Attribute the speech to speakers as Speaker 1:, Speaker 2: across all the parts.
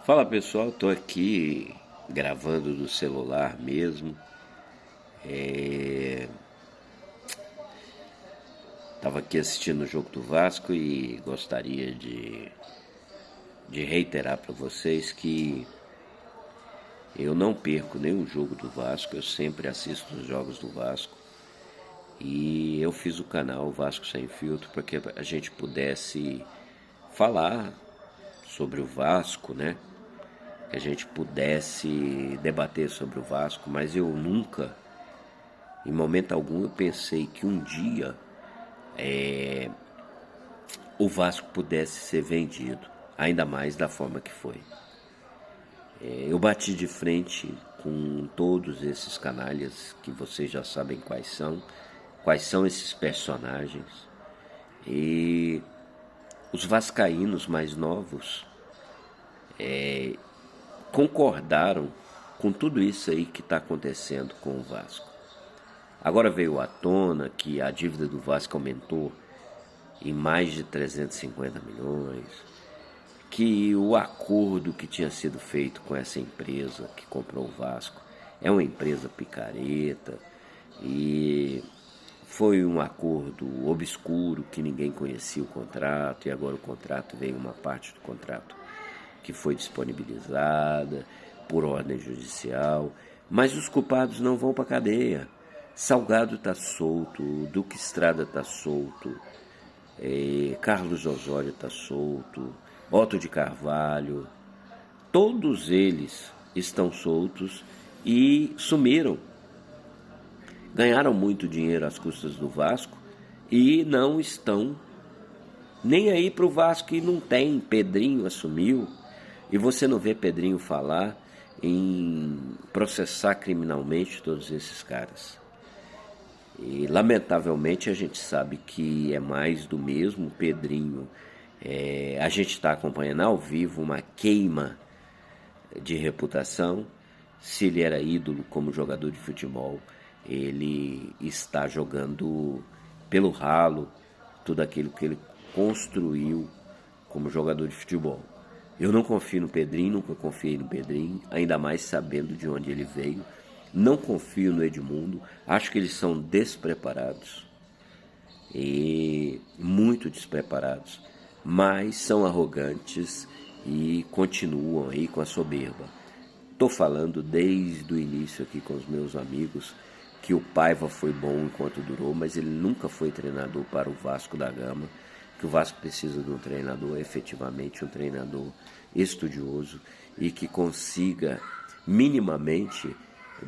Speaker 1: Fala pessoal, tô aqui gravando do celular mesmo. É... Tava aqui assistindo o jogo do Vasco e gostaria de reiterar para vocês que eu não perco nenhum jogo do Vasco, eu sempre assisto os jogos do Vasco. E eu fiz o canal Vasco Sem Filtro para que a gente pudesse falar sobre o Vasco, né? Que a gente pudesse debater sobre o Vasco, mas eu nunca, em momento algum, eu pensei que um dia o Vasco pudesse ser vendido, ainda mais da forma que foi. Eu bati de frente com todos esses canalhas que vocês já sabem quais são esses personagens. E os vascaínos mais novos concordaram com tudo isso aí que está acontecendo com o Vasco. Agora veio à tona que a dívida do Vasco aumentou em mais de 350 milhões, que o acordo que tinha sido feito com essa empresa que comprou o Vasco é uma empresa picareta e foi um acordo obscuro que ninguém conhecia o contrato e agora o contrato veio uma parte do contrato que foi disponibilizada por ordem judicial, mas os culpados não vão para a cadeia. Salgado está solto, Duque Estrada está solto, Carlos Osório está solto, Otto de Carvalho, todos eles estão soltos e sumiram. Ganharam muito dinheiro às custas do Vasco e não estão nem aí para o Vasco, e não tem. Pedrinho assumiu e você não vê Pedrinho falar em processar criminalmente todos esses caras. E lamentavelmente a gente sabe que é mais do mesmo. Pedrinho, a gente está acompanhando ao vivo uma queima de reputação. Se ele era ídolo como jogador de futebol, ele está jogando pelo ralo tudo aquilo que ele construiu como jogador de futebol. Eu não confio no Pedrinho, nunca confiei no Pedrinho, ainda mais sabendo de onde ele veio. Não confio no Edmundo, acho que eles são despreparados, e muito despreparados, mas são arrogantes e continuam aí com a soberba. Estou falando desde o início aqui com os meus amigos que o Paiva foi bom enquanto durou, mas ele nunca foi treinador para o Vasco da Gama, que o Vasco precisa de um treinador, efetivamente um treinador estudioso e que consiga minimamente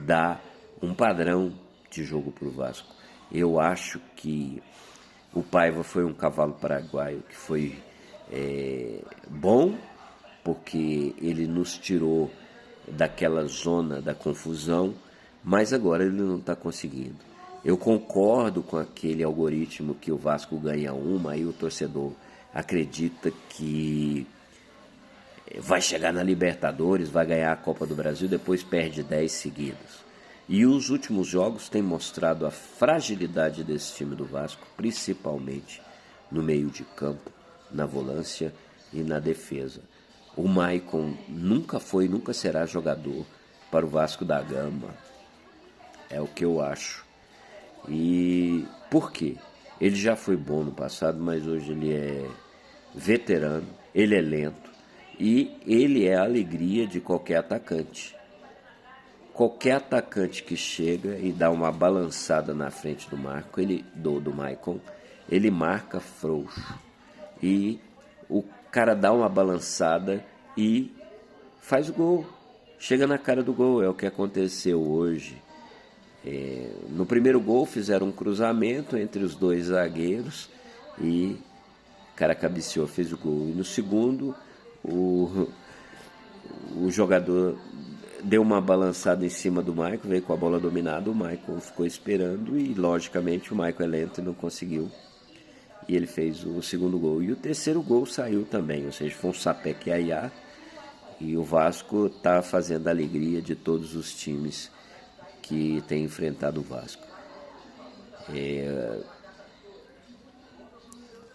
Speaker 1: dar um padrão de jogo para o Vasco. Eu acho que o Paiva foi um cavalo paraguaio que foi bom, porque ele nos tirou daquela zona da confusão, mas agora ele não está conseguindo. Eu concordo com aquele algoritmo que o Vasco ganha uma e o torcedor acredita que vai chegar na Libertadores, vai ganhar a Copa do Brasil, depois perde 10 seguidos. E os últimos jogos têm mostrado a fragilidade desse time do Vasco, principalmente no meio de campo, na volância e na defesa. O Maicon nunca foi, nunca será jogador para o Vasco da Gama. É o que eu acho. E por quê? Ele já foi bom no passado, mas hoje ele é veterano, ele é lento e ele é a alegria de qualquer atacante. Qualquer atacante que chega e dá uma balançada na frente do Maicon, ele marca frouxo. E o cara dá uma balançada e faz o gol. Chega na cara do gol, é o que aconteceu hoje. No primeiro gol fizeram um cruzamento entre os dois zagueiros e o cara cabeceou, fez o gol. E no segundo, o jogador deu uma balançada em cima do Maicon, veio com a bola dominada, o Maicon ficou esperando e, logicamente, o Maicon é lento e não conseguiu. E ele fez o segundo gol. E o terceiro gol saiu também, ou seja, foi um sapé-que-aiá. E o Vasco está fazendo a alegria de todos os times que têm enfrentado o Vasco.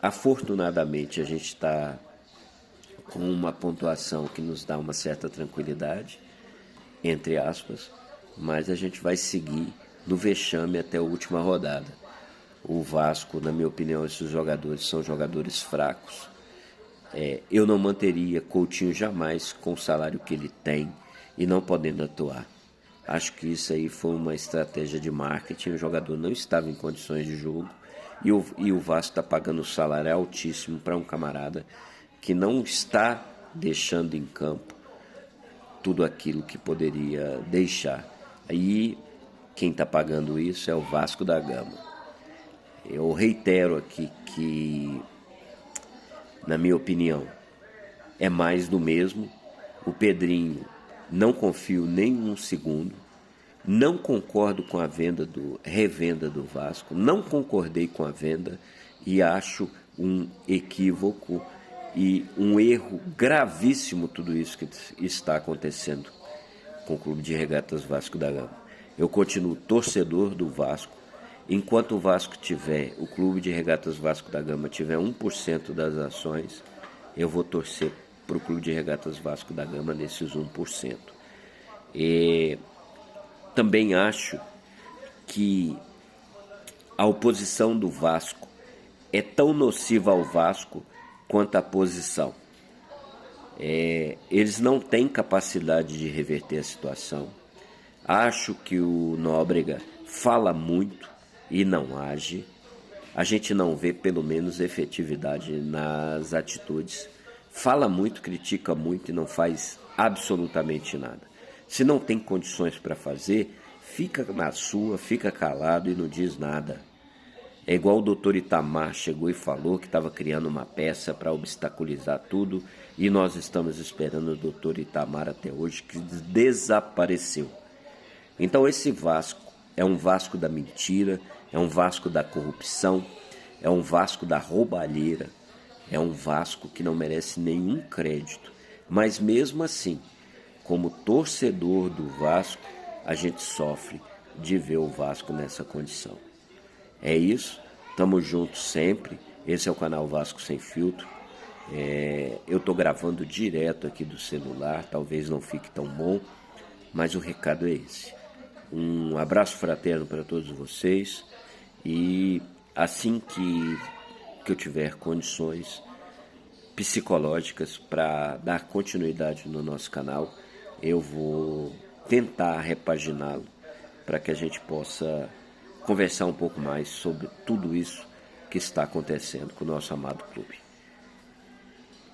Speaker 1: Afortunadamente, a gente está com uma pontuação que nos dá uma certa tranquilidade, entre aspas, mas a gente vai seguir no vexame até a última rodada. O Vasco, na minha opinião, esses jogadores são jogadores fracos. Eu não manteria Coutinho jamais com o salário que ele tem e não podendo atuar. Acho que isso aí foi uma estratégia de marketing. O jogador não estava em condições de jogo e o Vasco está pagando um salário altíssimo para um camarada que não está deixando em campo tudo aquilo que poderia deixar. Aí quem está pagando isso é o Vasco da Gama. Eu reitero aqui que, na minha opinião, é mais do mesmo. O Pedrinho, não confio nem um segundo. Não concordo com a revenda do Vasco. Não concordei com a venda e acho um equívoco e um erro gravíssimo tudo isso que está acontecendo com o Clube de Regatas Vasco da Gama. Eu continuo torcedor do Vasco. Enquanto o Vasco tiver, o Clube de Regatas Vasco da Gama tiver 1% das ações, eu vou torcer para o Clube de Regatas Vasco da Gama nesses 1%. E também acho que a oposição do Vasco é tão nociva ao Vasco quanto a posição. Eles não têm capacidade de reverter a situação. Acho que o Nóbrega fala muito e não age. A gente não vê, pelo menos, efetividade nas atitudes. Fala muito, critica muito e não faz absolutamente nada. Se não tem condições para fazer, fica na sua, fica calado e não diz nada. É igual o doutor Itamar chegou e falou que estava criando uma peça para obstaculizar tudo e nós estamos esperando o doutor Itamar até hoje, que desapareceu. Então esse Vasco é um Vasco da mentira, é um Vasco da corrupção, é um Vasco da roubalheira, é um Vasco que não merece nenhum crédito. Mas mesmo assim, como torcedor do Vasco, a gente sofre de ver o Vasco nessa condição. É isso, tamo juntos sempre. Esse é o canal Vasco Sem Filtro. Eu tô gravando direto aqui do celular, talvez não fique tão bom, mas o recado é esse. Um abraço fraterno para todos vocês e assim que eu tiver condições psicológicas para dar continuidade no nosso canal, eu vou tentar repaginá-lo para que a gente possa conversar um pouco mais sobre tudo isso que está acontecendo com o nosso amado clube.